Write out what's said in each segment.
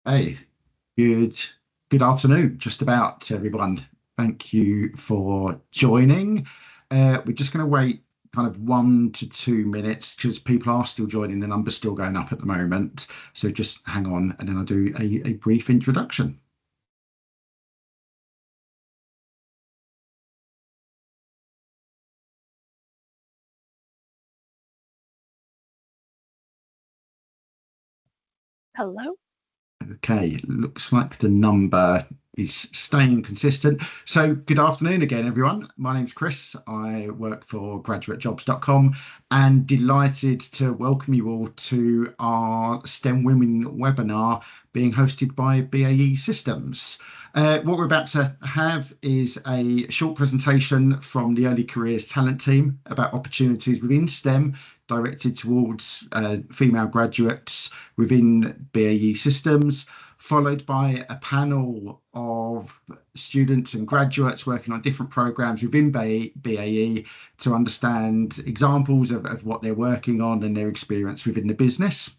Hey, good good afternoon, just about everyone. Thank you for joining. We're just going to wait kind of 1 to 2 minutes because people are still joining. The number's still going up at the moment. So just hang on, and then I'll do a brief introduction. Hello. Okay, looks like the number is staying consistent. So, good afternoon again, everyone. My name's Chris. I work for graduatejobs.com and delighted to welcome you all to our STEM Women webinar being hosted by BAE Systems. What we're about to have is a short presentation from the Early Careers Talent Team about opportunities within STEM directed towards female graduates within BAE Systems, followed by a panel of students and graduates working on different programs within BAE to understand examples of what they're working on and their experience within the business.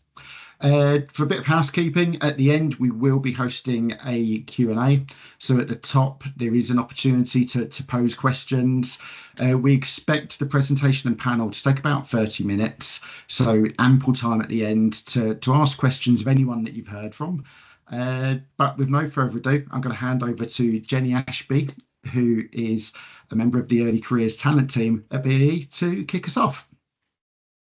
For a bit of housekeeping, at the end we will be hosting a Q&A. So at the top there is an opportunity to pose questions. We expect the presentation and panel to take about 30 minutes, so ample time at the end to ask questions of anyone that you've heard from. But with no further ado, I'm going to hand over to Jenny Ashby, who is a member of the Early Careers Talent Team at BAE, to kick us off.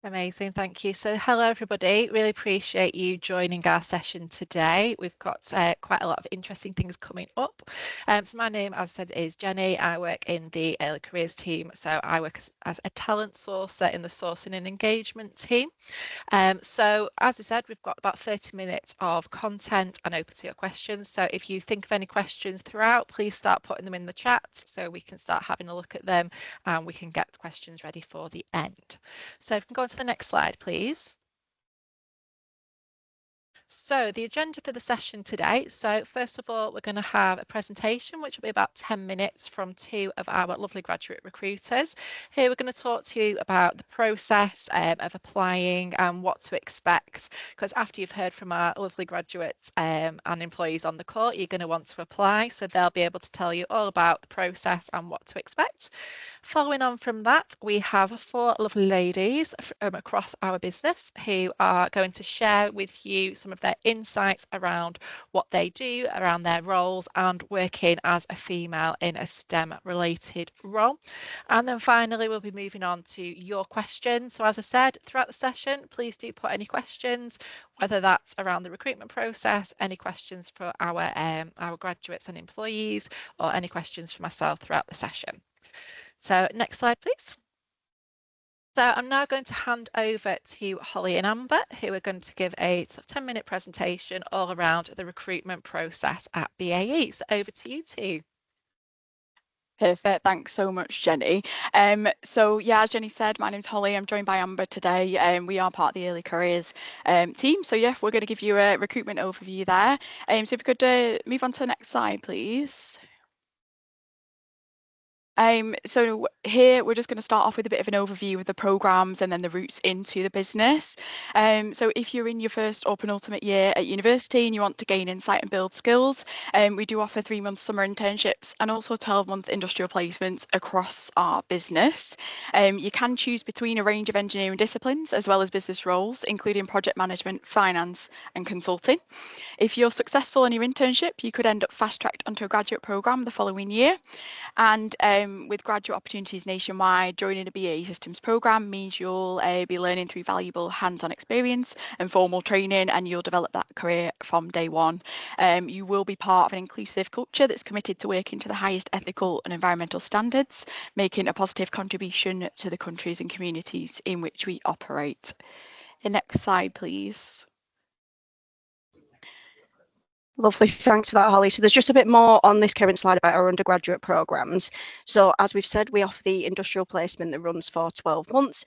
Amazing, thank you. So hello everybody, really appreciate you joining our session today. We've got quite a lot of interesting things coming up. So my name, as I said, is Jenny. I work in the early careers team. So I work as a talent sourcer in the sourcing and engagement team. So as I said, we've got about 30 minutes of content and open to your questions. So if you think of any questions throughout, please start putting them in the chat so we can start having a look at them and we can get the questions ready for the end. So if we can go on to the next slide, please. So the agenda for the session today. So first of all, we're going to have a presentation, which will be about 10 minutes from two of our lovely graduate recruiters. Here we're going to talk to you about the process of applying and what to expect. Because after you've heard from our lovely graduates and employees on the call, you're going to want to apply. So they'll be able to tell you all about the process and what to expect. Following on from that, we have four lovely ladies across our business who are going to share with you some of their insights around what they do, around their roles, and working as a female in a STEM related role. And then finally, we'll be moving on to your questions. So as I said, throughout the session, please do put any questions, whether that's around the recruitment process, any questions for our graduates and employees, or any questions for myself throughout the session. So next slide, please. So I'm now going to hand over to Holly and Amber, who are going to give a 10-minute presentation all around the recruitment process at BAE. So over to you two. Perfect. Thanks so much, Jenny. So yeah, as Jenny said, my name's Holly. I'm joined by Amber today. We are part of the early careers team. So yeah, we're going to give you a recruitment overview there. So if we could move on to the next slide, please. So here we're just going to start off with a bit of an overview of the programs and then the routes into the business. So if you're in your first or penultimate year at university and you want to gain insight and build skills, we do offer 3-month summer internships and also 12-month industrial placements across our business. You can choose between a range of engineering disciplines as well as business roles, including project management, finance and consulting. If you're successful in your internship, you could end up fast-tracked onto a graduate programme the following year. And with graduate opportunities nationwide, joining a BAE Systems programme means you'll be learning through valuable hands-on experience and formal training, and you'll develop that career from day one. You will be part of an inclusive culture that's committed to working to the highest ethical and environmental standards, making a positive contribution to the countries and communities in which we operate. The next slide, please. Lovely, thanks for that, Holly. So there's just a bit more on this current slide about our undergraduate programmes. So as we've said, we offer the industrial placement that runs for 12 months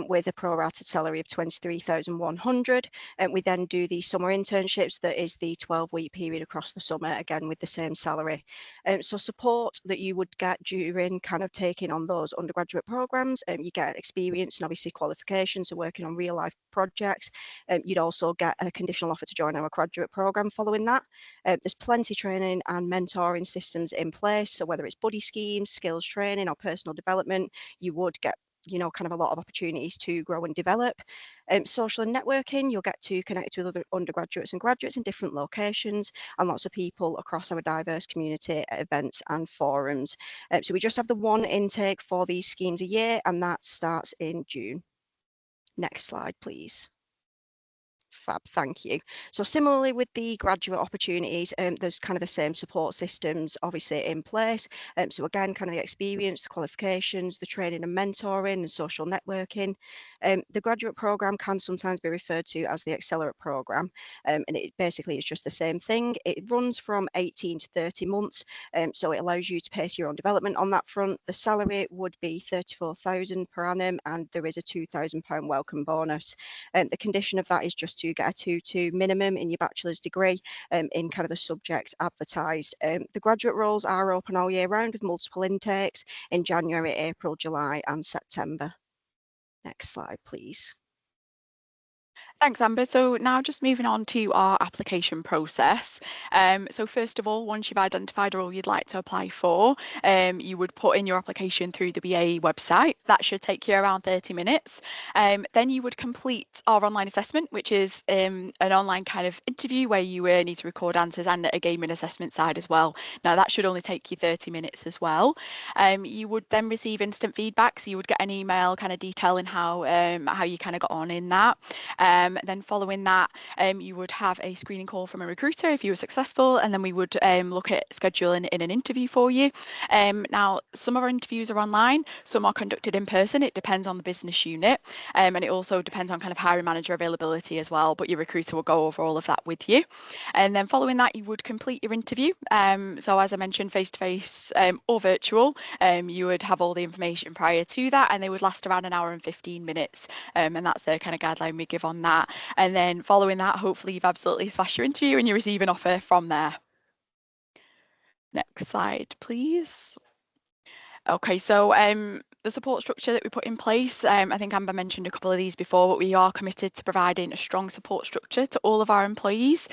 with a prorated salary of 23,100. And we then do the summer internships, that is the 12-week period across the summer, again with the same salary. So support that you would get during kind of taking on those undergraduate programmes, you get experience and obviously qualifications, so working on real life projects. You'd also get a conditional offer to join our graduate programme following that. There's plenty of training and mentoring systems in place. So whether it's buddy schemes, skills training or personal development, you would get kind of a lot of opportunities to grow and develop. Social and networking, you'll get to connect with other undergraduates and graduates in different locations and lots of people across our diverse community at events and forums. So we just have the one intake for these schemes a year, and that starts in June. Next slide, please. Fab, thank you. So similarly with the graduate opportunities, there's kind of the same support systems obviously in place. So again, kind of the experience, the qualifications, the training and mentoring and social networking. The graduate programme can sometimes be referred to as the accelerate programme, and it basically is just the same thing. It runs from 18 to 30 months, so it allows you to pace your own development on that front. The salary would be 34,000 per annum, and there is a £2,000 welcome bonus. The condition of that is just to get a 2-2 minimum in your bachelor's degree in kind of the subjects advertised. The graduate roles are open all year round with multiple intakes in January, April, July and September. Next slide, please. Thanks, Amber. So now just moving on to our application process. So first of all, once you've identified a role you'd like to apply for, you would put in your application through the BAE website. That should take you around 30 minutes. Then you would complete our online assessment, which is an online kind of interview where you need to record answers and a gaming assessment side as well. Now that should only take you 30 minutes as well. You would then receive instant feedback, so you would get an email kind of detailing how you kind of got on in that. Then following that, you would have a screening call from a recruiter if you were successful, and then we would look at scheduling in an interview for you. Now, some of our interviews are online, some are conducted in person. It depends on the business unit, and it also depends on kind of hiring manager availability as well, but your recruiter will go over all of that with you. And then following that, you would complete your interview. So as I mentioned, face-to-face or virtual, you would have all the information prior to that, and they would last around an hour and 15 minutes. And that's the kind of guideline we give on that. And then following that, hopefully you've absolutely smashed your interview and you receive an offer from there. Next slide, please. Okay, so the support structure that we put in place, I think Amber mentioned a couple of these before, but we are committed to providing a strong support structure to all of our employees.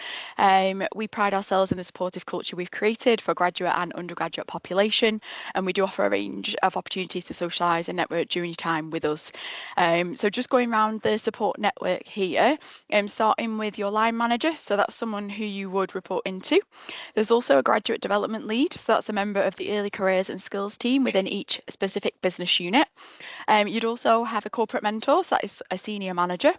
We pride ourselves in the supportive culture we've created for graduate and undergraduate population, and we do offer a range of opportunities to socialise and network during your time with us. So just going around the support network here, starting with your line manager, so that's someone who you would report into. There's also a graduate development lead, so that's a member of the early careers and skills team within each specific business unit. You'd also have a corporate mentor, so that is a senior manager.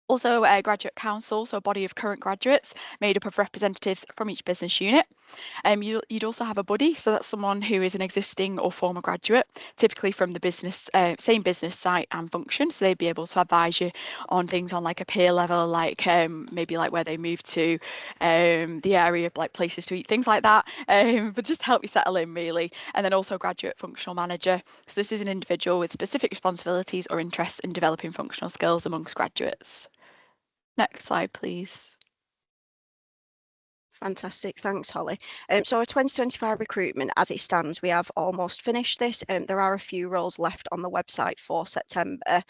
Also a graduate council, so a body of current graduates made up of representatives from each business unit. You'd also have a buddy, so that's someone who is an existing or former graduate, typically from the business, same business site and function, so they'd be able to advise you on things on like a peer level, like maybe like where they moved to, the area, like places to eat, things like that, but just help you settle in really. And then also graduate functional manager, so this is an individual with specific responsibilities or interests in developing functional skills amongst graduates. Next slide, please. Fantastic, thanks Holly. So our 2025 recruitment, as it stands, we have almost finished this. There are a few roles left on the website for September.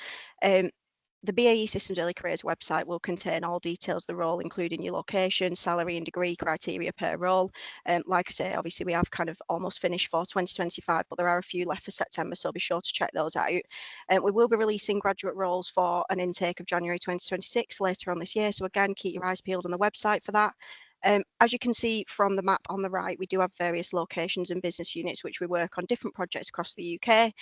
The BAE Systems Early Careers website will contain all details of the role, including your location, salary and degree criteria per role. Like I say, obviously we have kind of almost finished for 2025, but there are a few left for September, so be sure to check those out. We will be releasing graduate roles for an intake of January 2026 later on this year, so again, keep your eyes peeled on the website for that. As you can see from the map on the right, we do have various locations and business units which we work on different projects across the UK.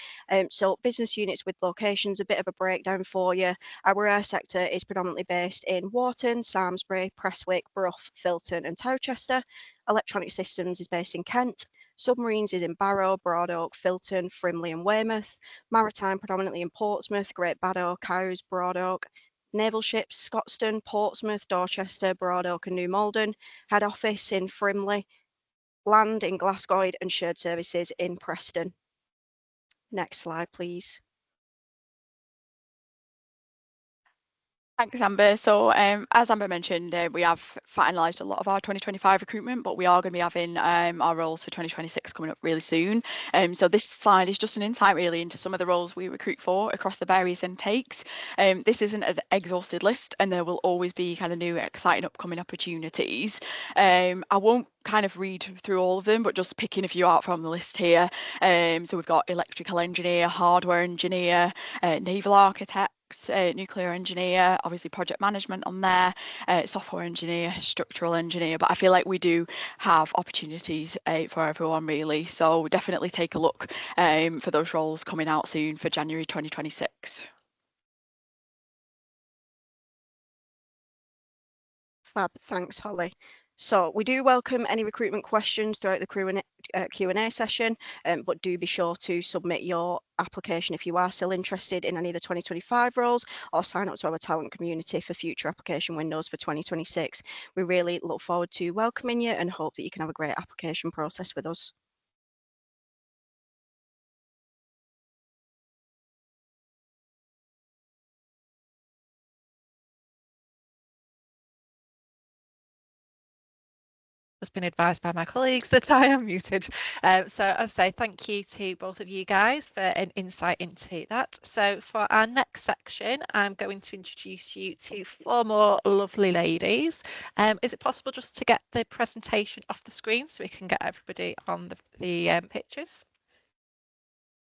So business units with locations, a bit of a breakdown for you. Our air sector is predominantly based in Wharton, Samlesbury, Prestwick, Brough, Filton and Towcester. Electronic Systems is based in Kent. Submarines is in Barrow, Broadoak, Filton, Frimley and Weymouth. Maritime predominantly in Portsmouth, Great Baddock, Cowes, Broadoak. Naval ships, Scotstoun, Portsmouth, Dorchester, Broadoak and New Malden, head office in Frimley, land in Glasgow and shared services in Preston. Next slide, please. Thanks, Amber. So as Amber mentioned, we have finalised a lot of our 2025 recruitment, but we are going to be having our roles for 2026 coming up really soon. So this slide is just an insight really into some of the roles we recruit for across the various intakes. This isn't an exhausted list, and there will always be kind of new exciting upcoming opportunities. I won't kind of read through all of them, but just picking a few out from the list here. So we've got electrical engineer, hardware engineer, naval architect, nuclear engineer, obviously project management on there, software engineer, structural engineer, but I feel like we do have opportunities for everyone really, so definitely take a look for those roles coming out soon for January 2026. Fab, thanks, Holly. So we do welcome any recruitment questions throughout the Q&A session, but do be sure to submit your application if you are still interested in any of the 2025 roles, or sign up to our talent community for future application windows for 2026. We really look forward to welcoming you and hope that you can have a great application process with us. Just been advised by my colleagues that I am muted. So as I say, thank you to both of you guys for an insight into that. So for our next section, I'm going to introduce you to 4 more lovely ladies. Is it possible just to get the presentation off the screen so we can get everybody on the pictures?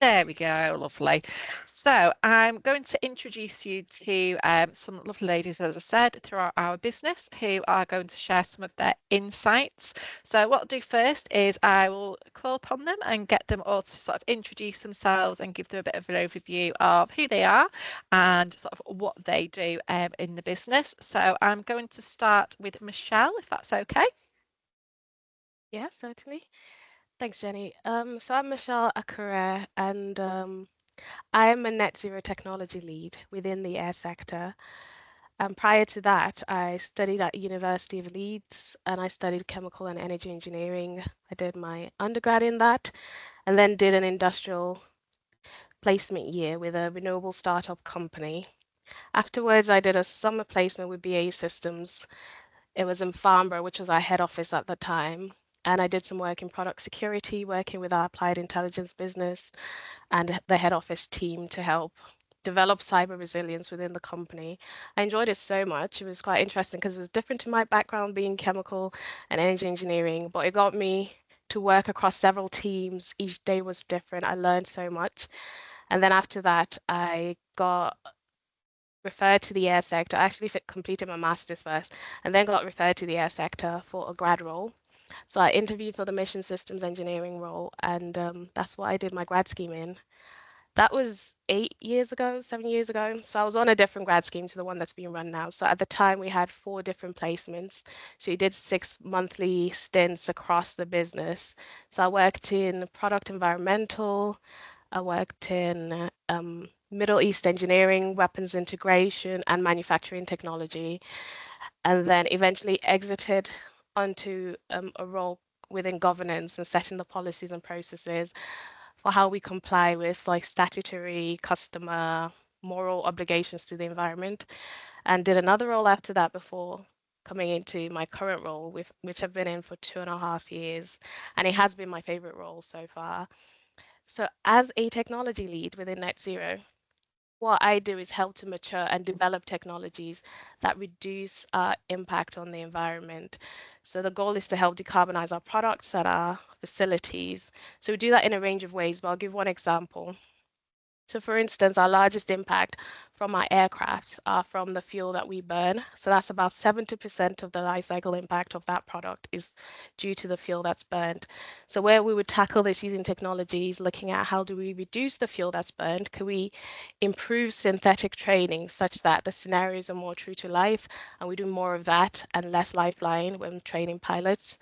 There we go, lovely. So I'm going to introduce you to some lovely ladies, as I said, throughout our business who are going to share some of their insights. So what I'll do first is I will call upon them and get them all to sort of introduce themselves and give them a bit of an overview of who they are and sort of what they do in the business. So I'm going to start with Michelle, if that's okay. Yeah, certainly. Thanks, Jenny. So I'm Michelle Akure, and I'm a net zero technology lead within the air sector. Prior to that, I studied at University of Leeds, and I studied chemical and energy engineering. I did my undergrad in that, and then did an industrial placement year with a renewable startup company. Afterwards, I did a summer placement with BAE Systems. It was in Farnborough, which was our head office at the time. And I did some work in product security, working with our applied intelligence business and the head office team to help develop cyber resilience within the company. I enjoyed it so much. It was quite interesting because it was different to my background being chemical and energy engineering, but it got me to work across several teams. Each day was different. I learned so much. And then after that, I got referred to the air sector. I actually completed my master's first and then got referred to the air sector for a grad role. So I interviewed for the mission systems engineering role, and that's what I did my grad scheme in. That was 8 years ago, 7 years ago. So I was on a different grad scheme to the one that's being run now. So at the time, we had 4 different placements. So we did 6 monthly stints across the business. So I worked in product environmental, I worked in Middle East engineering, weapons integration, and manufacturing technology, and then eventually exited onto a role within governance and setting the policies and processes for how we comply with like statutory, customer, moral obligations to the environment, and did another role after that before coming into my current role, which I've been in for 2.5 years, and it has been my favorite role so far. So as a technology lead within Net Zero, what I do is help to mature and develop technologies that reduce our impact on the environment. So the goal is to help decarbonize our products at our facilities. So we do that in a range of ways, but I'll give one example. So for instance, our largest impact from our aircraft are from the fuel that we burn. So that's about 70% of the life cycle impact of that product is due to the fuel that's burned. So where we would tackle this using technologies, looking at how do we reduce the fuel that's burned? Could we improve synthetic training such that the scenarios are more true to life and we do more of that and less lifeline when training pilots?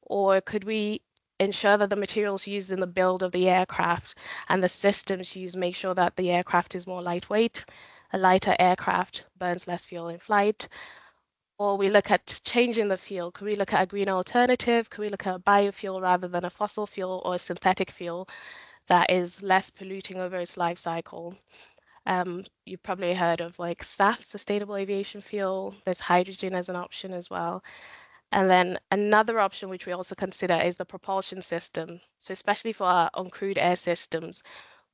Or could we ensure that the materials used in the build of the aircraft and the systems used make sure that the aircraft is more lightweight a lighter aircraft burns less fuel in flight. Or we look at changing the fuel. Could we look at a green alternative? Could we look at a biofuel rather than a fossil fuel or a synthetic fuel that is less polluting over its life cycle? You've probably heard of like SAF, sustainable aviation fuel. There's hydrogen as an option as well. And then another option which we also consider is the propulsion system. So especially for our uncrewed air systems,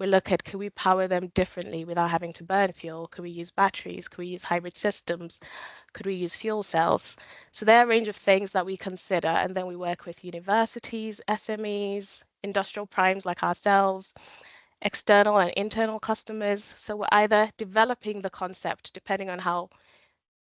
we look at, could we power them differently without having to burn fuel? Could we use batteries? Could we use hybrid systems? Could we use fuel cells? So there are a range of things that we consider, and then we work with universities, SMEs, industrial primes like ourselves, external and internal customers. So we're either developing the concept, depending on how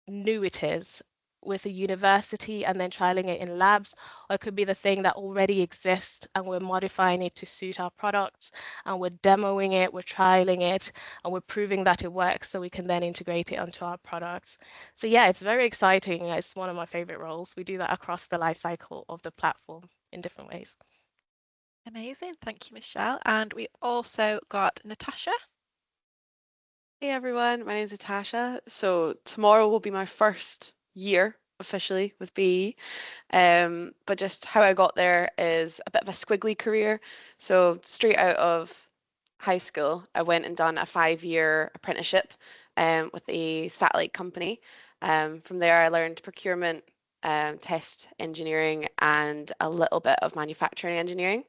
new it is, with a university and then trialing it in labs, or it could be the thing that already exists and we're modifying it to suit our products, and we're demoing it, we're trialing it, and we're proving that it works so we can then integrate it onto our products. So yeah, it's very exciting. It's one of my favorite roles. We do that across the life cycle of the platform in different ways. Amazing. Thank you, Michelle. And we also got Natasha. Hey everyone, my name is Natasha. So tomorrow will be my first year officially with BAE. But just how I got there is a bit of a squiggly career. So straight out of high school, I went and done a 5-year apprenticeship with a satellite company. From there, I learned procurement, test engineering, and a little bit of manufacturing engineering.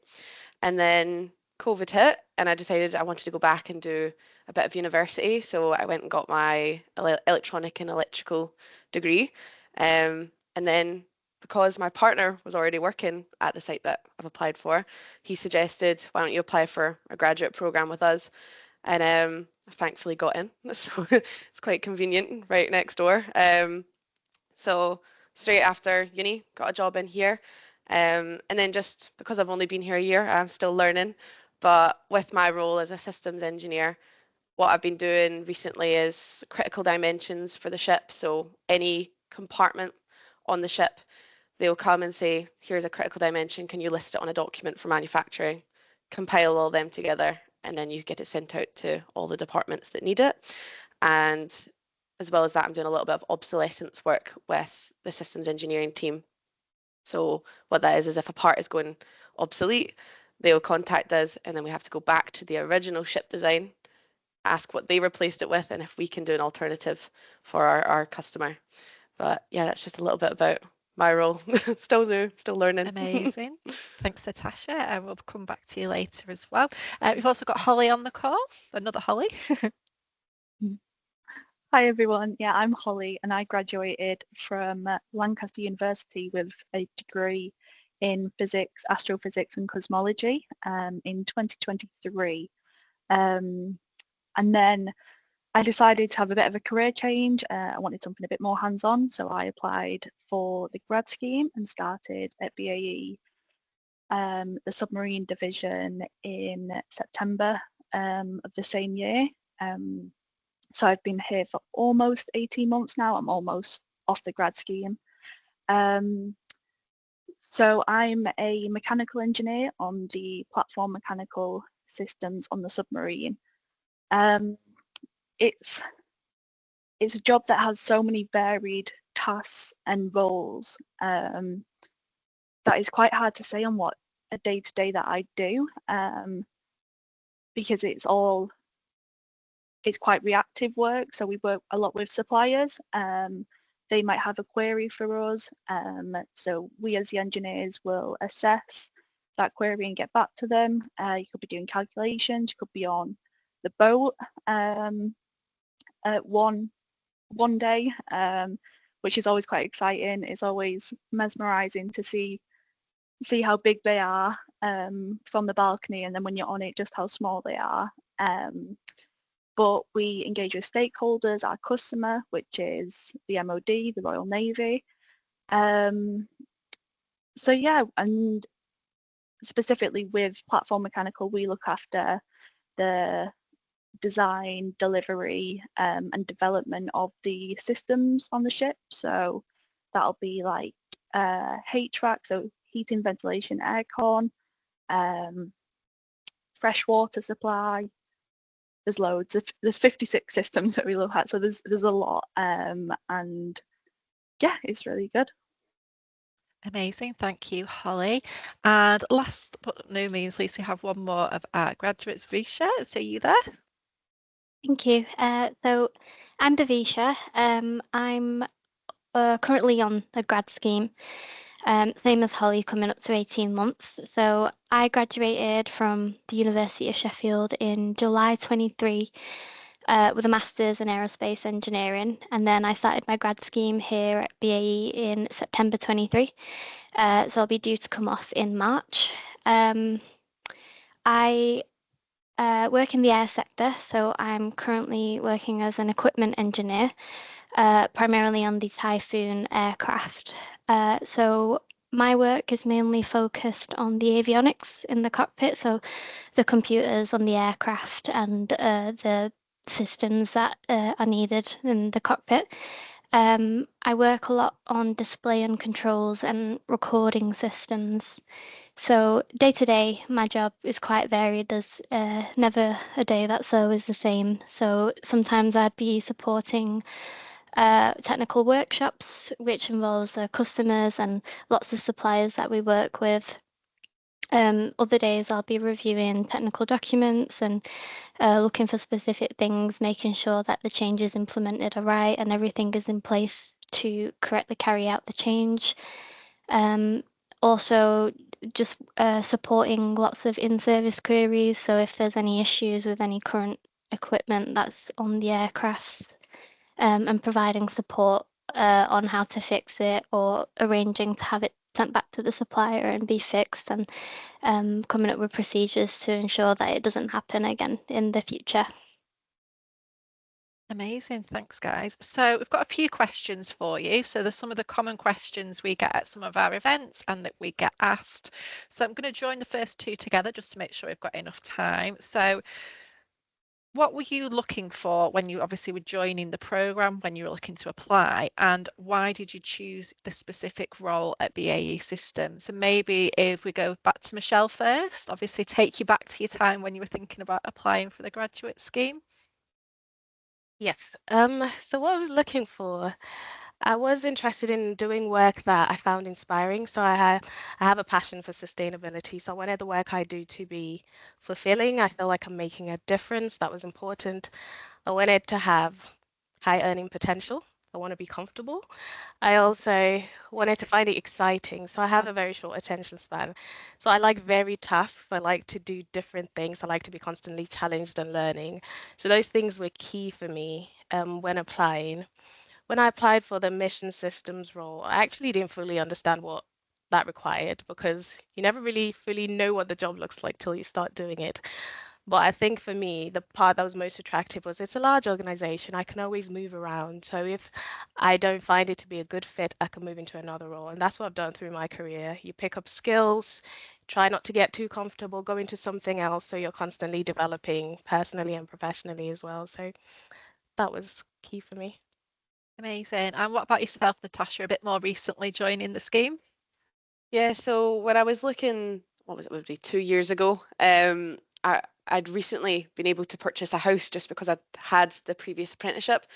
And then COVID hit, and I decided I wanted to go back and do a bit of university. So I went and got my electronic and electrical degree. And then because my partner was already working at the site that I've applied for, he suggested, why don't you apply for a graduate program with us? And I thankfully got in. So it's quite convenient, right next door. So straight after uni, got a job in here. And then just because I've only been here a year, I'm still learning. But with my role as a systems engineer, what I've been doing recently is critical dimensions for the ship. So any compartment on the ship, they'll come and say, here's a critical dimension, can you list it on a document for manufacturing? Compile all them together, and then you get it sent out to all the departments that need it. And as well as that, I'm doing a little bit of obsolescence work with the systems engineering team. So what that is if a part is going obsolete, they'll contact us, and then we have to go back to the original ship design, ask what they replaced it with, and if we can do an alternative for our customer. But yeah, that's just a little bit about my role. Still new, still learning. Amazing. Thanks, Natasha. And we'll come back to you later as well. We've also got Holly on the call, another Holly. Hi everyone, yeah, I'm Holly and I graduated from Lancaster University with a degree in physics, astrophysics and cosmology in 2023. And then I decided to have a bit of a career change. I wanted something a bit more hands-on, so I applied for the grad scheme and started at BAE, the submarine division in September of the same year. So I've been here for almost 18 months now. I'm almost off the grad scheme. So I'm a mechanical engineer on the platform mechanical systems on the submarine. It's a job that has so many varied tasks and roles that is quite hard to say on what a day-to-day that I do, because it's quite reactive work. So we work a lot with suppliers. They might have a query for us. So we as the engineers will assess that query and get back to them. You could be doing calculations, you could be on the boat one day, which is always quite exciting. It's always mesmerizing to see how big they are from the balcony, and then when you're on it, just how small they are. But we engage with stakeholders, our customer, which is the MOD, the Royal Navy. So yeah, and specifically with platform mechanical, we look after the design, delivery, and development of the systems on the ship. So that'll be like HVAC, so heating, ventilation, aircon, fresh water supply, there's loads. There's 56 systems that we look at, so there's a lot. And yeah, it's really good. Amazing, thank you, Holly. And last but no means least, we have one more of our graduates, Visha. So, are you there? Thank you. So I'm Davisha. I'm currently on a grad scheme, same as Holly, coming up to 18 months. So I graduated from the University of Sheffield in July 23 with a master's in aerospace engineering, and then I started my grad scheme here at BAE in September 23. So I'll be due to come off in March. I work in the air sector, so I'm currently working as an equipment engineer, primarily on the Typhoon aircraft. So my work is mainly focused on the avionics in the cockpit, so the computers on the aircraft and the systems that are needed in the cockpit. I work a lot on display and controls and recording systems. So day to day, my job is quite varied. There's never a day that's always the same. So sometimes I'd be supporting technical workshops, which involves customers and lots of suppliers that we work with. Other days I'll be reviewing technical documents and looking for specific things, making sure that the changes implemented are right and everything is in place to correctly carry out the change. Also, just supporting lots of in-service queries. So if there's any issues with any current equipment that's on the aircrafts, and providing support on how to fix it or arranging to have it sent back to the supplier and be fixed, and coming up with procedures to ensure that it doesn't happen again in the future. Amazing, thanks guys. So we've got a few questions for you. So there's some of the common questions we get at some of our events and that we get asked. So I'm going to join the first two together just to make sure we've got enough time. So what were you looking for when you obviously were joining the programme, when you were looking to apply, and why did you choose the specific role at BAE Systems? So maybe if we go back to Michelle first, obviously take you back to your time when you were thinking about applying for the graduate scheme. Yes. So what I was looking for, I was interested in doing work that I found inspiring. So I have a passion for sustainability. So I wanted the work I do to be fulfilling. I feel like I'm making a difference. That was important. I wanted to have high earning potential. I want to be comfortable. I also wanted to find it exciting. So I have a very short attention span. So I like varied tasks. I like to do different things. I like to be constantly challenged and learning. So those things were key for me when applying. When I applied for the mission systems role, I actually didn't fully understand what that required because you never really fully know what the job looks like till you start doing it. But I think for me, the part that was most attractive was it's a large organization. I can always move around. So if I don't find it to be a good fit, I can move into another role. And that's what I've done through my career. You pick up skills, try not to get too comfortable, go into something else. So you're constantly developing personally and professionally as well. So that was key for me. Amazing. And what about yourself, Natasha, a bit more recently joining the scheme? Yeah, so when I was looking, what was it, would be 2 years ago, I'd recently been able to purchase a house just because I'd had the previous apprenticeship.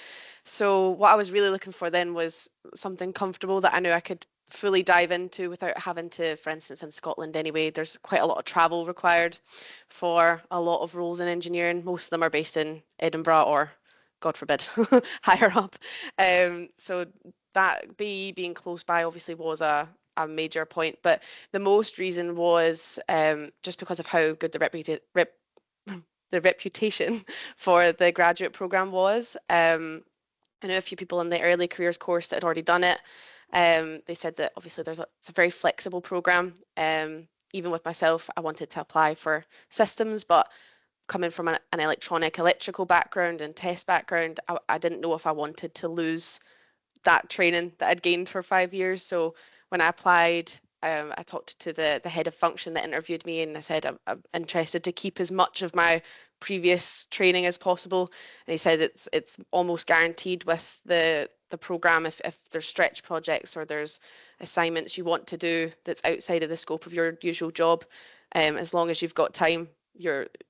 So what I was really looking for then was something comfortable that I knew I could fully dive into without having to, for instance, in Scotland anyway, there's quite a lot of travel required for a lot of roles in engineering. Most of them are based in Edinburgh or, God forbid, higher up. So that being close by obviously was a major point, but the most reason was just because of how good the reputation for the graduate program was. I know a few people in the early careers course that had already done it. They said that obviously it's a very flexible program. Even with myself, I wanted to apply for systems, but coming from an electrical background and test background, I didn't know if I wanted to lose that training that I'd gained for 5 years. So when I applied, I talked to the head of function that interviewed me, and I said I'm interested to keep as much of my previous training as possible. And he said it's almost guaranteed with the program if there's stretch projects or there's assignments you want to do that's outside of the scope of your usual job, as long as you've got time,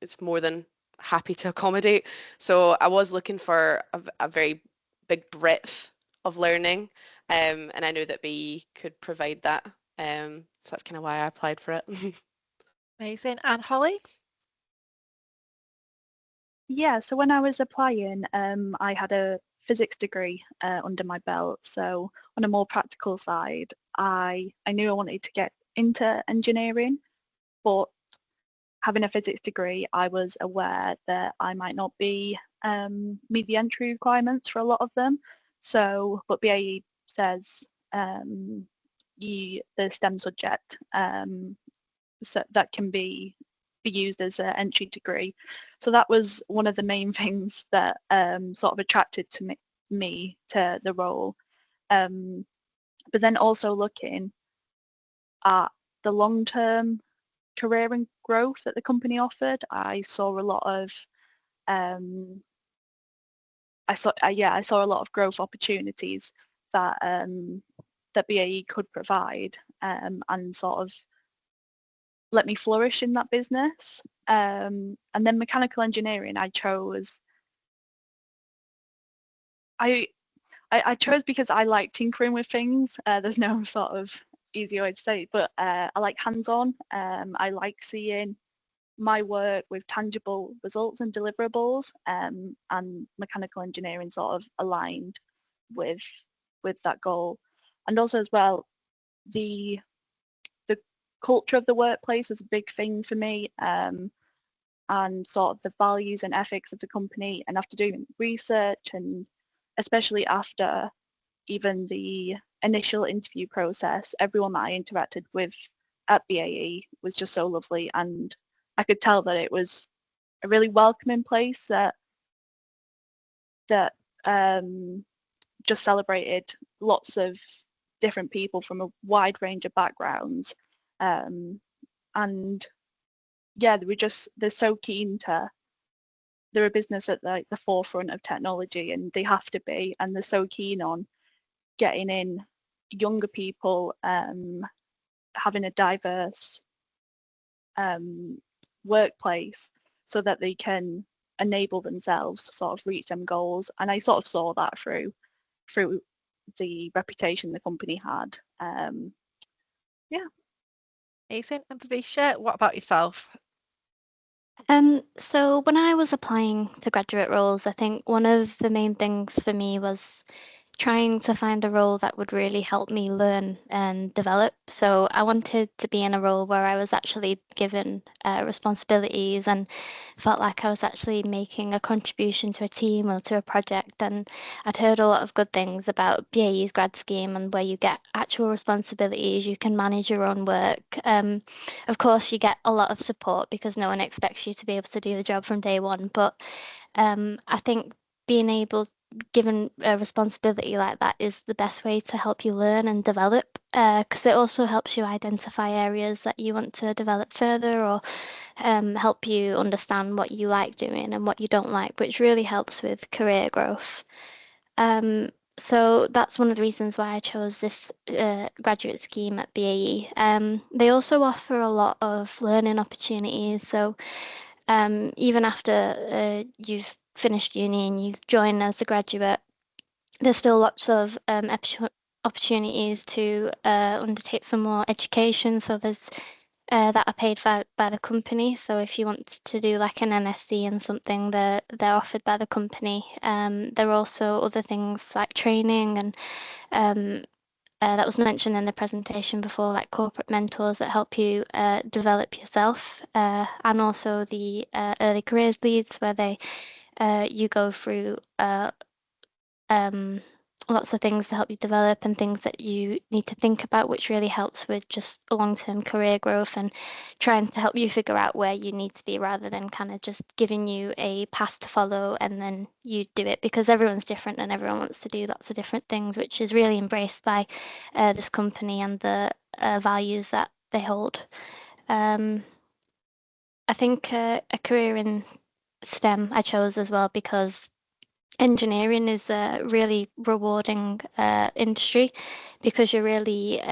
it's more than happy to accommodate. So I was looking for a very big breadth of learning, and I knew that BAE could provide that. So that's kind of why I applied for it. Amazing. And Holly? Yeah, so when I was applying, I had a physics degree under my belt. So on a more practical side, I knew I wanted to get into engineering, but having a physics degree, I was aware that I might not be meet the entry requirements for a lot of them. So, but BAE says the STEM subject so that can be used as an entry degree. So that was one of the main things that sort of attracted to me to the role. But then also looking at the long-term career and growth that the company offered, I saw a lot of I saw a lot of growth opportunities that that BAE could provide and sort of let me flourish in that business. And then mechanical engineering, I chose. I chose because I like tinkering with things. There's no sort of easy way to say it, but I like hands-on. I like seeing my work with tangible results and deliverables, and mechanical engineering sort of aligned with that goal. And also as well, the culture of the workplace was a big thing for me, and sort of the values and ethics of the company. And after doing research, and especially after even the initial interview process, everyone that I interacted with at BAE was just so lovely, and I could tell that it was a really welcoming place that just celebrated lots of different people from a wide range of backgrounds, and yeah, they're so keen to. They're a business at the forefront of technology, and they have to be, and they're so keen on getting in younger people, having a diverse workplace so that they can enable themselves to sort of reach them goals. And I sort of saw that through the reputation the company had. Yeah. Amazing. And Pavisha, what about yourself? So when I was applying to graduate roles, I think one of the main things for me was trying to find a role that would really help me learn and develop. So I wanted to be in a role where I was actually given responsibilities and felt like I was actually making a contribution to a team or to a project. And I'd heard a lot of good things about BAE's grad scheme and where you get actual responsibilities, you can manage your own work. Of course, you get a lot of support because no one expects you to be able to do the job from day one. But I think being able given a responsibility like that is the best way to help you learn and develop, because it also helps you identify areas that you want to develop further, or help you understand what you like doing and what you don't like, which really helps with career growth. So that's one of the reasons why I chose this graduate scheme at BAE. They also offer a lot of learning opportunities. So even after you've finished uni and you join as a graduate, there's still lots of opportunities to undertake some more education. So there's that are paid for by the company. So if you want to do like an MSc in something, they're offered by the company. There are also other things like training and that was mentioned in the presentation before, like corporate mentors that help you develop yourself, and also the early careers leads where you go through lots of things to help you develop and things that you need to think about, which really helps with just long-term career growth and trying to help you figure out where you need to be, rather than kind of just giving you a path to follow and then you do it, because everyone's different and everyone wants to do lots of different things, which is really embraced by this company and the values that they hold. I think a career in STEM I chose as well because engineering is a really rewarding industry, because you're really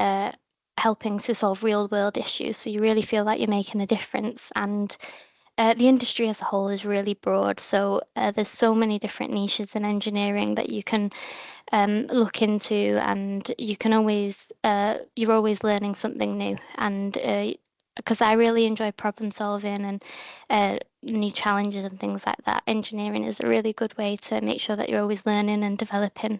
helping to solve real world issues. So you really feel like you're making a difference, and the industry as a whole is really broad. So there's so many different niches in engineering that you can look into, and you can always you're always learning something new. And because I really enjoy problem solving and new challenges and things like that, engineering is a really good way to make sure that you're always learning and developing,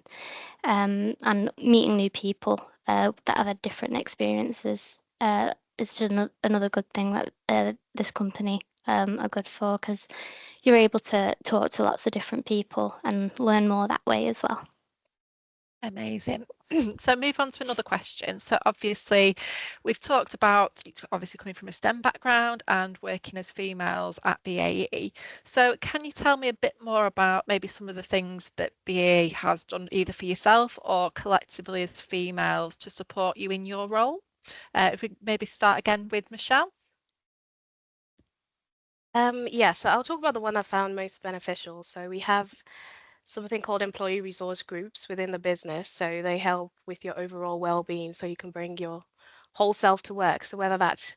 and meeting new people that have had different experiences. It's just another good thing that this company are good for, because you're able to talk to lots of different people and learn more that way as well. Amazing. So move on to another question. So obviously we've talked about obviously coming from a STEM background and working as females at BAE. So can you tell me a bit more about maybe some of the things that BAE has done either for yourself or collectively as females to support you in your role? If we maybe start again with Michelle. Yeah, so I'll talk about the one I found most beneficial. So we have something called employee resource groups within the business. So they help with your overall well-being so you can bring your whole self to work. So whether that's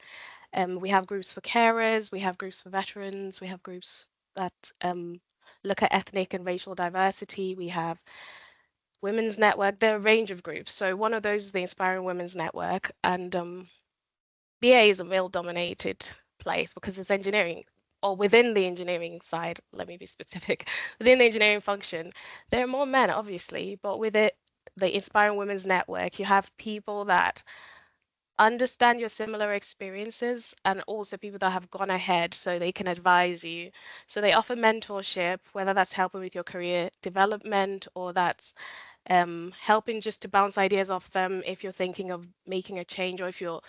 we have groups for carers, we have groups for veterans, we have groups that look at ethnic and racial diversity, we have women's network, there are a range of groups. So one of those is the Inspiring Women's Network, and BA is a male-dominated place because it's engineering, or within the engineering side, let me be specific, within the engineering function, there are more men, obviously, but with it, the Inspiring Women's Network, you have people that understand your similar experiences and also people that have gone ahead so they can advise you. So they offer mentorship, whether that's helping with your career development or that's helping just to bounce ideas off them if you're thinking of making a change or if you're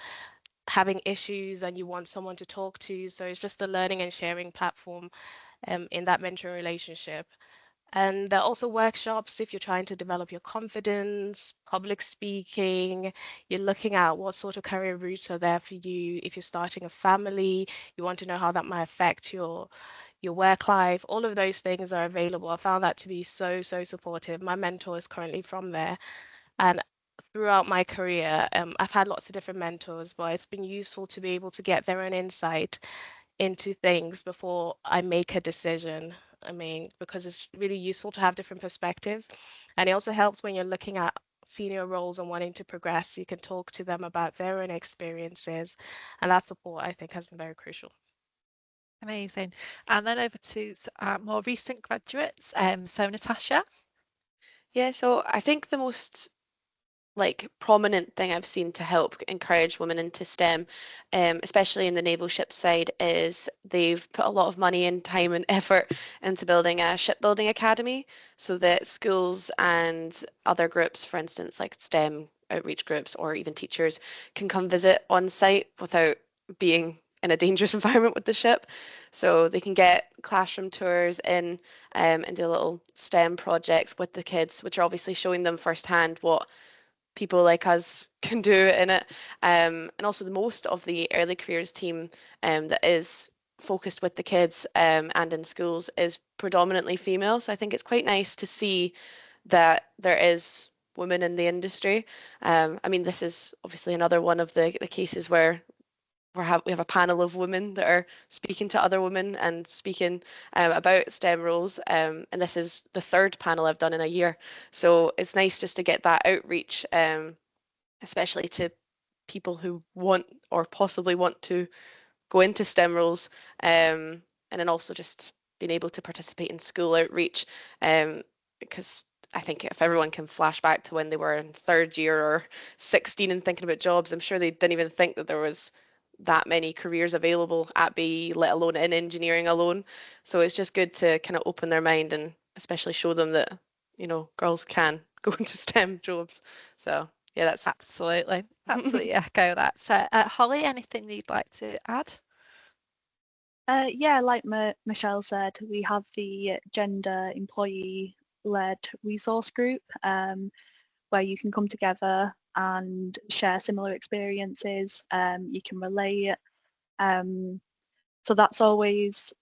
having issues and you want someone to talk to. So it's just a learning and sharing platform in that mentoring relationship. And there are also workshops if you're trying to develop your confidence, public speaking, you're looking at what sort of career routes are there for you. If you're starting a family, you want to know how that might affect your work life. All of those things are available. I found that to be so, so supportive. My mentor is currently from there. And throughout my career, I've had lots of different mentors, but it's been useful to be able to get their own insight into things before I make a decision. I mean, because it's really useful to have different perspectives. And it also helps when you're looking at senior roles and wanting to progress. You can talk to them about their own experiences. And that support, I think, has been very crucial. Amazing. And then over to more recent graduates. So Natasha. Yeah, so I think the most prominent thing I've seen to help encourage women into STEM, especially in the naval ship side, is they've put a lot of money and time and effort into building a shipbuilding academy so that schools and other groups, for instance, like STEM outreach groups or even teachers, can come visit on site without being in a dangerous environment with the ship. So they can get classroom tours in and do little STEM projects with the kids, which are obviously showing them firsthand what people like us can do in it. And also the most of the early careers team that is focused with the kids and in schools is predominantly female. So I think it's quite nice to see that there is women in the industry. I mean, this is obviously another one of the cases where we have a panel of women that are speaking to other women and speaking about STEM roles. And this is the third panel I've done in a year. So it's nice just to get that outreach, especially to people who want or possibly want to go into STEM roles. And then also just being able to participate in school outreach. Because I think if everyone can flash back to when they were in third year or 16 and thinking about jobs, I'm sure they didn't even think that there was that many careers available at BAE, let alone in engineering alone. So it's just good to kind of open their mind and especially show them that, girls can go into STEM jobs. So yeah, that's absolutely echo that. So Holly, anything you'd like to add? Yeah, like Michelle said, we have the gender employee-led resource group where you can come together and share similar experiences. You can relate. So that's always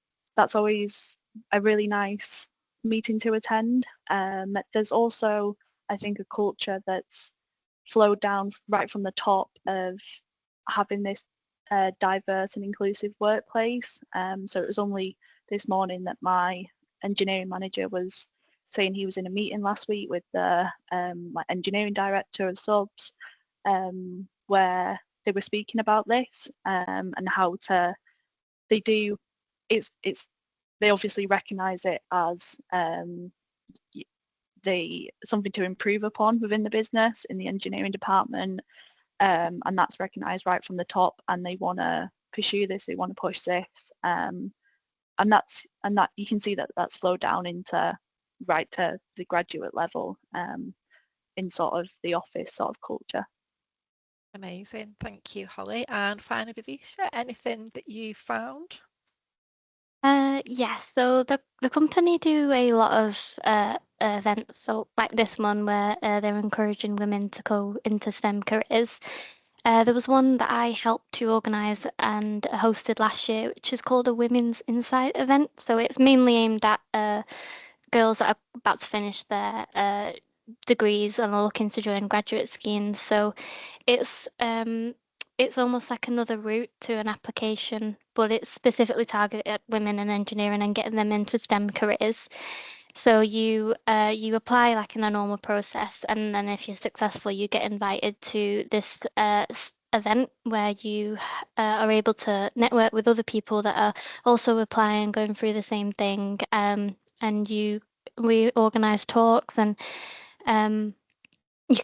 a really nice meeting to attend. There's also, I think, a culture that's flowed down right from the top of having this a diverse and inclusive workplace. So it was only this morning that my engineering manager was saying he was in a meeting last week with the like engineering director of subs, where they were speaking about this, and how they do they obviously recognise it as something to improve upon within the business in the engineering department, and that's recognised right from the top, and they want to pursue this, they want to push this, and that you can see that that's flowed down into right to the graduate level, in sort of the office sort of culture. Amazing, thank you, Holly. And finally, Vivisha, anything that you found? Yes, so the company do a lot of events, so like this one where they're encouraging women to go into STEM careers. There was one that I helped to organise and hosted last year, which is called a Women's Insight event. So it's mainly aimed at girls that are about to finish their degrees and are looking to join graduate schemes. So it's almost like another route to an application, but it's specifically targeted at women in engineering and getting them into STEM careers. So you apply like in a normal process, and then if you're successful, you get invited to this event where you are able to network with other people that are also applying, going through the same thing, and we organise talks, and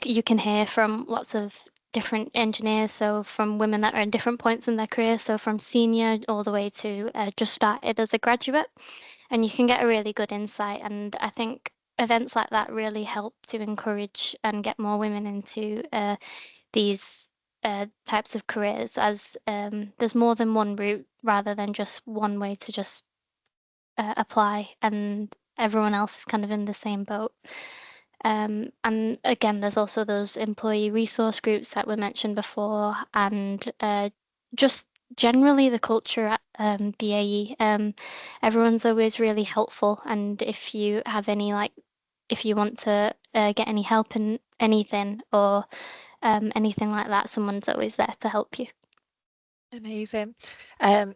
you can hear from lots of different engineers, so from women that are in different points in their career, so from senior all the way to just started as a graduate, and you can get a really good insight. And I think events like that really help to encourage and get more women into these types of careers, as there's more than one route rather than just one way to just apply, and everyone else is kind of in the same boat. And again, there's also those employee resource groups that were mentioned before, and just generally the culture at BAE. Everyone's always really helpful, and if you have any if you want to get any help in anything or anything like that, someone's always there to help you. Amazing.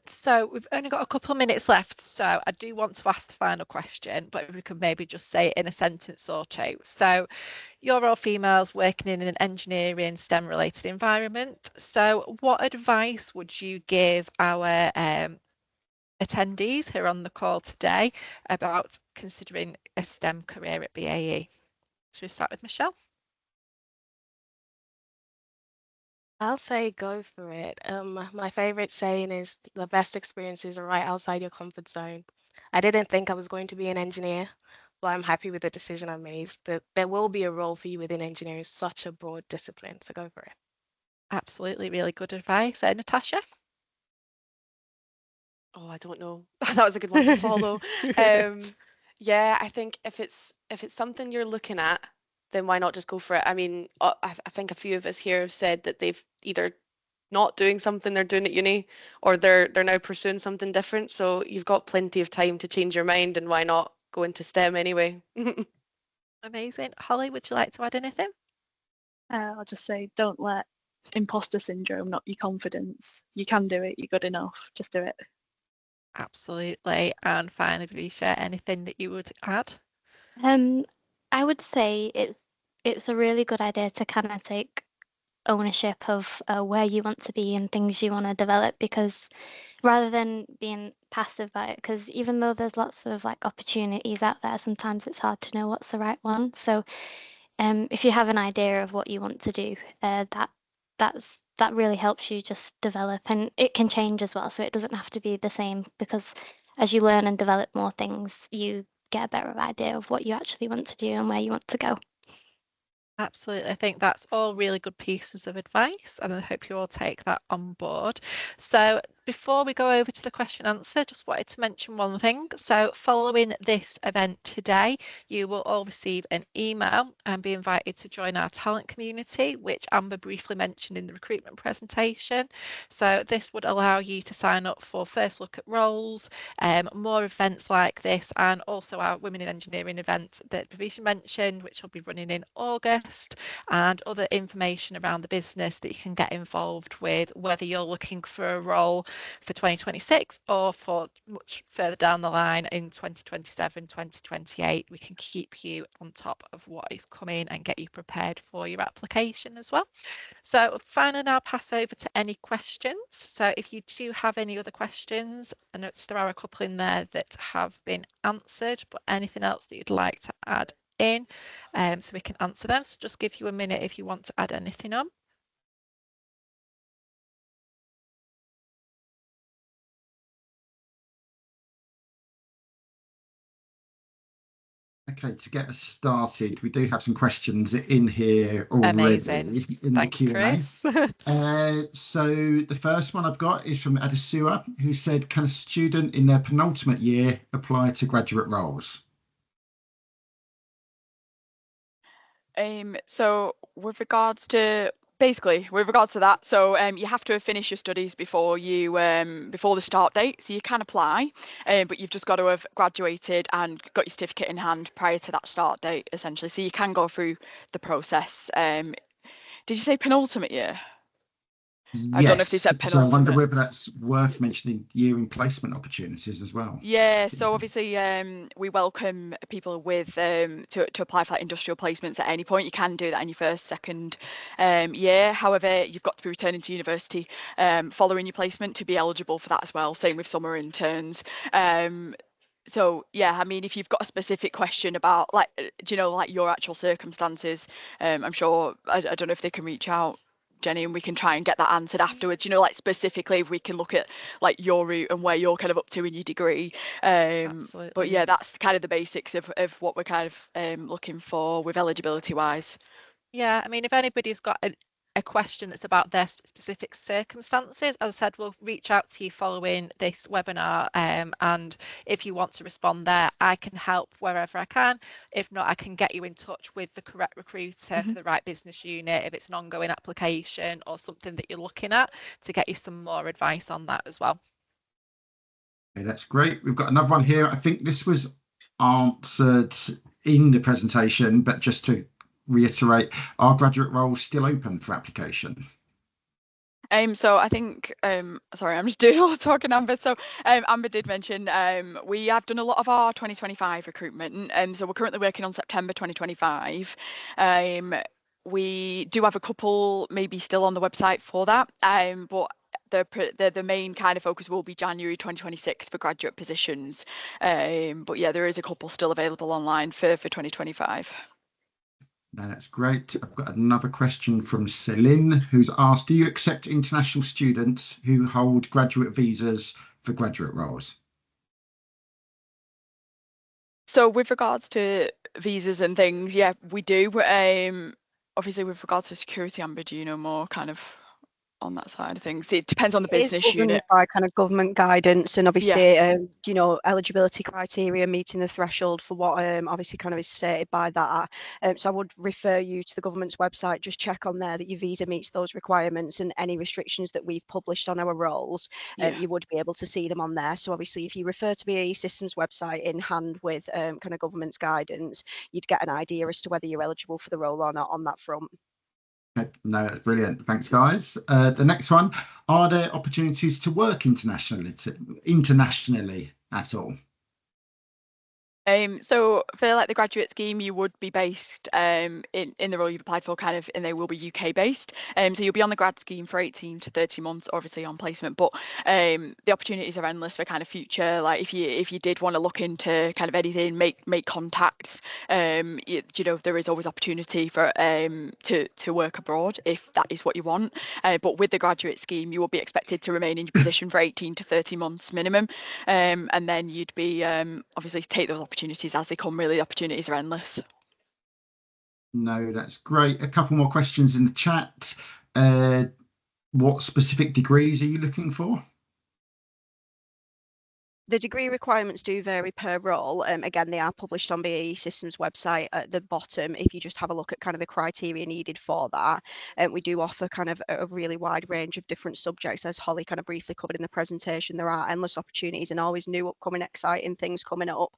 So we've only got a couple of minutes left, so I do want to ask the final question, but if we could maybe just say it in a sentence or two. So you're all females working in an engineering STEM related environment. So what advice would you give our attendees who are on the call today about considering a STEM career at BAE? Should we start with Michelle? I'll say go for it. My favorite saying is the best experiences are right outside your comfort zone. I didn't think I was going to be an engineer, but I'm happy with the decision I made. There will be a role for you within engineering, such a broad discipline, so go for it. Absolutely, really good advice. Natasha? Oh, I don't know. That was a good one to follow. Yeah, I think if it's something you're looking at, then why not just go for it? I mean, I think a few of us here have said that they've either not doing something they're doing at uni, or they're now pursuing something different. So you've got plenty of time to change your mind, and why not go into STEM anyway? Amazing. Holly, would you like to add anything? I'll just say, don't let imposter syndrome knock your confidence. You can do it. You're good enough. Just do it. Absolutely. And finally, Visha, anything that you would add? I would say it's a really good idea to kind of take ownership of where you want to be and things you want to develop, because rather than being passive about it, because even though there's lots of like opportunities out there, sometimes it's hard to know what's the right one. So if you have an idea of what you want to do, that really helps you just develop, and it can change as well, so it doesn't have to be the same, because as you learn and develop more things, you get a better idea of what you actually want to do and where you want to go. Absolutely. I think that's all really good pieces of advice, and I hope you all take that on board. So before we go over to the question answer, just wanted to mention one thing. So following this event today, you will all receive an email and be invited to join our talent community, which Amber briefly mentioned in the recruitment presentation. So this would allow you to sign up for first look at roles, more events like this, and also our Women in Engineering event that Pravisha mentioned, which will be running in August, and other information around the business that you can get involved with, whether you're looking for a role for 2026 or for much further down the line in 2027, 2028. We can keep you on top of what is coming and get you prepared for your application as well. So finally, I'll pass over to any questions. So if you do have any other questions, I notice there are a couple in there that have been answered, but anything else that you'd like to add in, so we can answer them. So just give you a minute if you want to add anything on. Okay, to get us started, we do have some questions in here already. Amazing. In Thanks, the Q&A. Chris. So the first one I've got is from Adesua, who said, can a student in their penultimate year apply to graduate roles? So with regards to that, so you have to have finished your studies before you before the start date, so you can apply, but you've just got to have graduated and got your certificate in hand prior to that start date, essentially. So you can go through the process. Did you say penultimate year? I don't know if they said So I wonder penultimate. whether that's worth mentioning year in placement opportunities as well. Yeah, so obviously we welcome people with to apply for like industrial placements at any point. You can do that in your first, second year. However, you've got to be returning to university following your placement to be eligible for that as well. Same with summer interns. So yeah, I mean, if you've got a specific question about like, do you know, like your actual circumstances, I'm sure I don't know if they can reach out, Jenny, and we can try and get that answered afterwards. You know, like specifically, we can look at like your route and where you're kind of up to in your degree. Absolutely. But yeah, that's kind of the basics of what we're kind of looking for with eligibility wise. Yeah, I mean, if anybody's got a question that's about their specific circumstances, as I said, we'll reach out to you following this webinar, and if you want to respond there, I can help wherever I can. If not, I can get you in touch with the correct recruiter for the right business unit if it's an ongoing application or something that you're looking at, to get you some more advice on that as well. Okay, that's great. We've got another one here. I think this was answered in the presentation, but just to reiterate, are graduate roles still open for application? So I think, sorry, I'm just doing all the talking, Amber. So Amber did mention we have done a lot of our 2025 recruitment, so we're currently working on September 2025. We do have a couple maybe still on the website for that, but the main kind of focus will be January 2026 for graduate positions. But yeah, there is a couple still available online for 2025. No, that's great. I've got another question from Celine, who's asked, do you accept international students who hold graduate visas for graduate roles? So with regards to visas and things, yeah, we do. Obviously with regards to security, Amber, do you know more kind of on that side of things? It depends on the It is business governed unit. by kind of government guidance and obviously, you know, eligibility criteria, meeting the threshold for what obviously kind of is stated by that. So I would refer you to the government's website. Just check on there that your visa meets those requirements, and any restrictions that we've published on our roles, you would be able to see them on there. So obviously, if you refer to BAE Systems website in hand with kind of government's guidance, you'd get an idea as to whether you're eligible for the role or not on that front. No, that's brilliant. Thanks, guys. The next one, are there opportunities to work internationally at all? So for like the graduate scheme, you would be based in the role you've applied for, kind of, and they will be UK based. So you'll be on the grad scheme for 18 to 30 months, obviously on placement. But the opportunities are endless for kind of future. Like if you did want to look into kind of anything, make contacts. You know, there is always opportunity for to work abroad if that is what you want. But with the graduate scheme, you will be expected to remain in your position for 18 to 30 months minimum, and then you'd be obviously take those opportunities as they come. Really, the opportunities are endless. No, that's great. A couple more questions in the chat. What specific degrees are you looking for? The degree requirements do vary per role. Again, they are published on BAE Systems website at the bottom. If you just have a look at kind of the criteria needed for that, we do offer kind of a really wide range of different subjects. As Holly kind of briefly covered in the presentation, there are endless opportunities and always new upcoming exciting things coming up.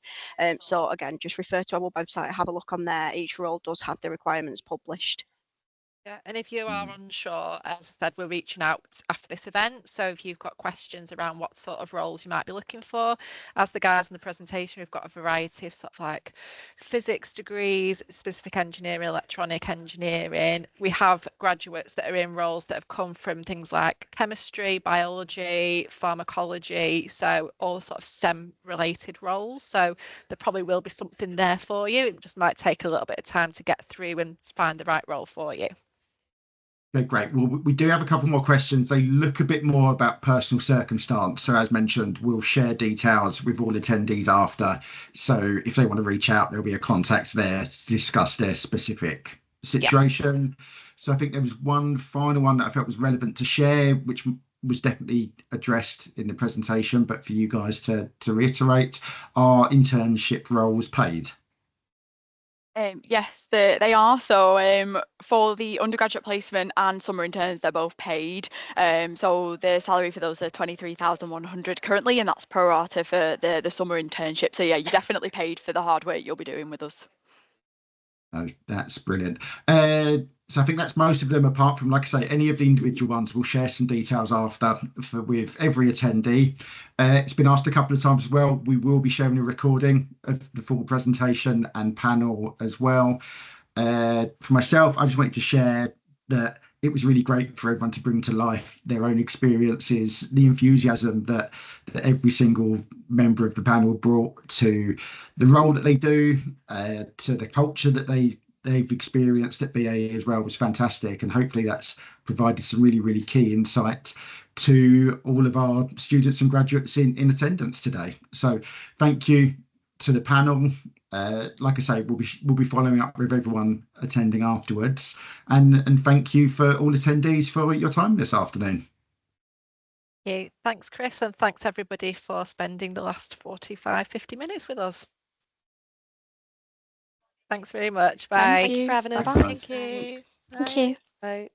So again, just refer to our website, have a look on there. Each role does have the requirements published. Yeah, and if you are unsure, as I said, we're reaching out after this event. So if you've got questions around what sort of roles you might be looking for, as the guys in the presentation, we've got a variety of sort of like physics degrees, specific engineering, electronic engineering. We have graduates that are in roles that have come from things like chemistry, biology, pharmacology, so all sort of STEM related roles. So there probably will be something there for you. It just might take a little bit of time to get through and find the right role for you. Okay, great. Well, we do have a couple more questions. They look a bit more about personal circumstance. So as mentioned, we'll share details with all attendees after. So if they want to reach out, there'll be a contact there to discuss their specific situation. Yeah. So I think there was one final one that I felt was relevant to share, which was definitely addressed in the presentation, but for you guys to reiterate, are internship roles paid? Yes, they are. So for the undergraduate placement and summer interns, they're both paid. So the salary for those are 23,100 currently, and that's pro rata for the summer internship. So yeah, you're definitely paid for the hard work you'll be doing with us. Oh, that's brilliant. So I think that's most of them, apart from, like I say, any of the individual ones. We'll share some details after with every attendee. It's been asked a couple of times as well. We will be sharing a recording of the full presentation and panel as well. For myself, I just wanted to share that it was really great for everyone to bring to life their own experiences, the enthusiasm that every single member of the panel brought to the role that they do, to the culture that they've experienced at BAE as well, was fantastic. And hopefully that's provided some really, really key insight to all of our students and graduates in attendance today. So thank you to the panel. Like I say, we'll be following up with everyone attending afterwards, and thank you for all attendees for your time this afternoon. Yeah, thanks, Chris, and thanks everybody for spending the last 45-50 minutes with us. Thanks very much. Bye. Thank you for having us. Bye-bye. Thank you. Thank you. Bye.